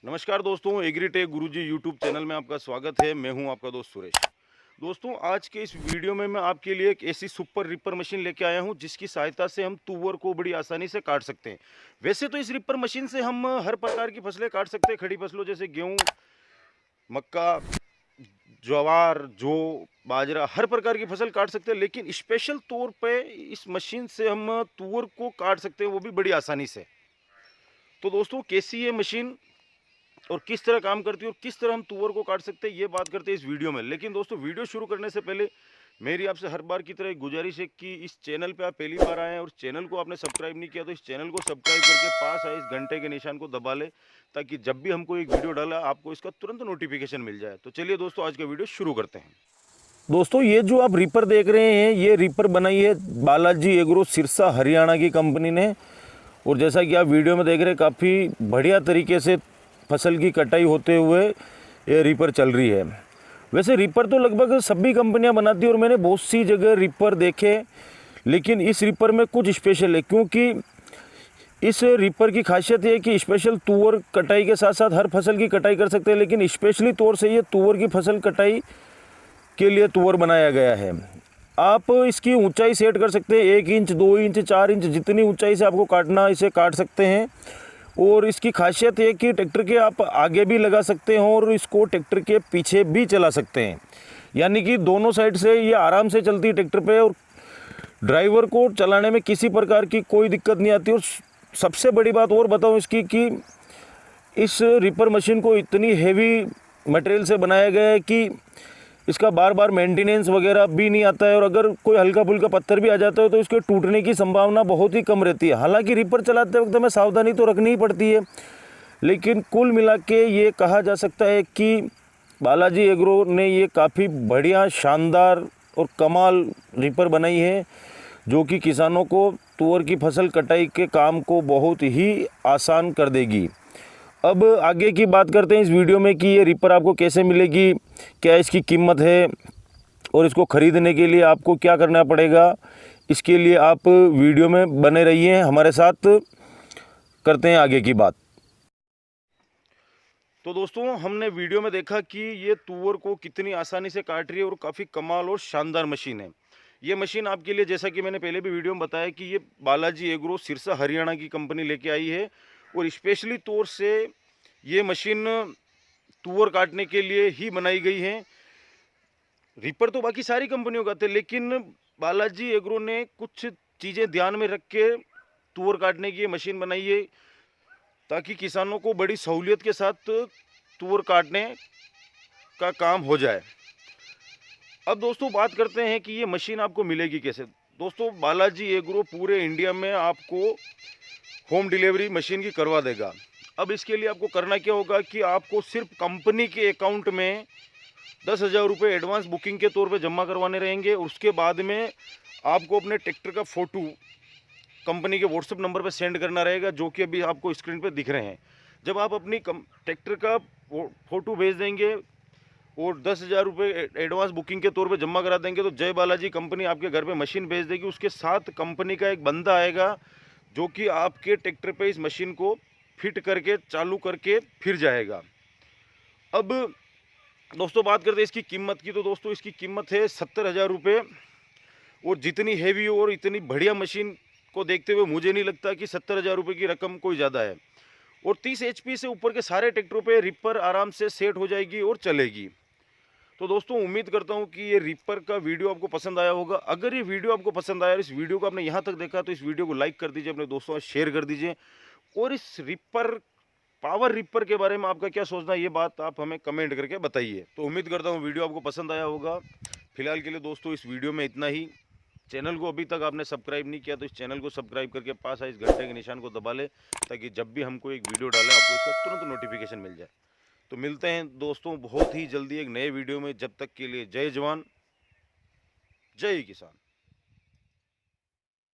नमस्कार दोस्तों, एग्रीटेक गुरुजी YouTube channel में आपका स्वागत है। मैं हूं आपका दोस्त सुरेश। दोस्तों, आज के इस वीडियो में मैं आपके लिए एक ऐसी सुपर रिपर मशीन लेके आया हूं जिसकी सहायता से हम तुअर को बड़ी आसानी से काट सकते हैं। वैसे तो इस रिपर मशीन से हम हर प्रकार की फसलें काट सकते हैं, खड़ी फसलों जैसे गेहूँ, मक्का, ज्वार, जौ, बाजरा, हर प्रकार की फसल काट सकते हैं। लेकिन स्पेशल तौर पे इस मशीन से हम तुअर को काट सकते हैं, वो भी बड़ी आसानी से। तो दोस्तों, कैसी ये मशीन और किस तरह काम करती है और किस तरह हम तुअर को काट सकते हैं, ये बात करते हैं इस वीडियो में। लेकिन दोस्तों, वीडियो शुरू करने से पहले मेरी आपसे हर बार की तरह एक गुजारिश है कि इस चैनल पे आप पहली बार आए हैं और चैनल को आपने सब्सक्राइब नहीं किया तो इस चैनल को सब्सक्राइब करके पास आए इस घंटे के निशान को दबा ले, ताकि जब भी हमको एक वीडियो डाला आपको इसका तुरंत नोटिफिकेशन मिल जाए। तो चलिए दोस्तों, आज का वीडियो शुरू करते हैं। दोस्तों, ये जो आप रीपर देख रहे हैं, ये रीपर बनाई है बालाजी एग्रो सिरसा हरियाणा की कंपनी ने। और जैसा कि आप वीडियो में देख रहे हैं, काफ़ी बढ़िया तरीके से फसल की कटाई होते हुए ये रीपर चल रही है। वैसे रीपर तो लगभग सभी कंपनियां बनाती है और मैंने बहुत सी जगह रीपर देखे, लेकिन इस रीपर में कुछ स्पेशल है, क्योंकि इस रीपर की खासियत ये है कि स्पेशल तुअर कटाई के साथ साथ हर फसल की कटाई कर सकते हैं, लेकिन स्पेशली तौर से ये तुअर की फसल कटाई के लिए तुअर बनाया गया है। आप इसकी ऊंचाई सेट कर सकते हैं, 1 इंच, 2 इंच, 4 इंच, जितनी ऊंचाई से आपको काटना इसे काट सकते हैं। और इसकी खासियत है कि ट्रैक्टर के आप आगे भी लगा सकते हैं और इसको ट्रैक्टर के पीछे भी चला सकते हैं, यानी कि दोनों साइड से ये आराम से चलती है ट्रैक्टर पे और ड्राइवर को चलाने में किसी प्रकार की कोई दिक्कत नहीं आती। और सबसे बड़ी बात और बताऊं इसकी कि इस रीपर मशीन को इतनी हेवी मटेरियल से बनाया गया है कि इसका बार बार मेंटेनेंस वगैरह भी नहीं आता है, और अगर कोई हल्का फुल्का पत्थर भी आ जाता है तो इसके टूटने की संभावना बहुत ही कम रहती है। हालांकि रीपर चलाते वक्त हमें सावधानी तो रखनी ही पड़ती है, लेकिन कुल मिला के ये कहा जा सकता है कि बालाजी एग्रो ने ये काफ़ी बढ़िया, शानदार और कमाल रीपर बनाई है, जो कि किसानों को तुअर की फसल कटाई के काम को बहुत ही आसान कर देगी। अब आगे की बात करते हैं इस वीडियो में कि ये रीपर आपको कैसे मिलेगी, क्या इसकी कीमत है और इसको ख़रीदने के लिए आपको क्या करना पड़ेगा। इसके लिए आप वीडियो में बने रहिए, हमारे साथ करते हैं आगे की बात। तो दोस्तों, हमने वीडियो में देखा कि ये तुअर को कितनी आसानी से काट रही है और काफ़ी कमाल और शानदार मशीन है। ये मशीन आपके लिए, जैसा कि मैंने पहले भी वीडियो में बताया, कि ये बालाजी एग्रो सिरसा हरियाणा की कंपनी लेके आई है और स्पेशली तौर से ये मशीन तुअर काटने के लिए ही बनाई गई है। रीपर तो बाकी सारी कंपनियों का थे, लेकिन बालाजी एग्रो ने कुछ चीज़ें ध्यान में रख के तुअर काटने की ये मशीन बनाई है, ताकि किसानों को बड़ी सहूलियत के साथ तुअर काटने का काम हो जाए। अब दोस्तों, बात करते हैं कि ये मशीन आपको मिलेगी कैसे। दोस्तों, बालाजी एग्रो पूरे इंडिया में आपको होम डिलीवरी मशीन की करवा देगा। अब इसके लिए आपको करना क्या होगा कि आपको सिर्फ कंपनी के अकाउंट में 10,000 रुपये एडवांस बुकिंग के तौर पे जमा करवाने रहेंगे। और उसके बाद में आपको अपने ट्रैक्टर का फ़ोटो कंपनी के व्हाट्सएप नंबर पे सेंड करना रहेगा, जो कि अभी आपको स्क्रीन पे दिख रहे हैं। जब आप अपनी ट्रैक्टर का फ़ोटो भेज देंगे और 10,000 रुपये एडवांस बुकिंग के तौर पे जमा करा देंगे, तो जय बालाजी कंपनी आपके घर पे मशीन भेज देगी। उसके साथ कंपनी का एक बंदा आएगा, जो कि आपके ट्रैक्टर पे इस मशीन को फिट करके चालू करके फिर जाएगा। अब दोस्तों, बात करते हैं इसकी कीमत की। तो दोस्तों, इसकी कीमत है 70,000 रुपये। और जितनी हेवी और इतनी बढ़िया मशीन को देखते हुए मुझे नहीं लगता कि 70,000 रुपये की रकम कोई ज़्यादा है। और 30 HP से ऊपर के सारे ट्रैक्टरों पे रिपर आराम से सेट हो जाएगी और चलेगी। तो दोस्तों, उम्मीद करता हूँ कि ये रिपर का वीडियो आपको पसंद आया होगा। अगर ये वीडियो आपको पसंद आया और इस वीडियो को आपने यहाँ तक देखा, तो इस वीडियो को लाइक कर दीजिए, अपने दोस्तों में शेयर कर दीजिए। और इस रिपर, पावर रिपर के बारे में आपका क्या सोचना है, ये बात आप हमें कमेंट करके बताइए। तो उम्मीद करता हूँ वीडियो आपको पसंद आया होगा। फिलहाल के लिए दोस्तों, इस वीडियो में इतना ही। चैनल को अभी तक आपने सब्सक्राइब नहीं किया तो इस चैनल को सब्सक्राइब करके पास आए इस घंटे के निशान को दबा ले, ताकि जब भी हमको एक वीडियो डालें आपको इसका तुरंत नोटिफिकेशन मिल जाए। तो मिलते हैं दोस्तों बहुत ही जल्दी एक नए वीडियो में। जब तक के लिए जय जवान, जय किसान।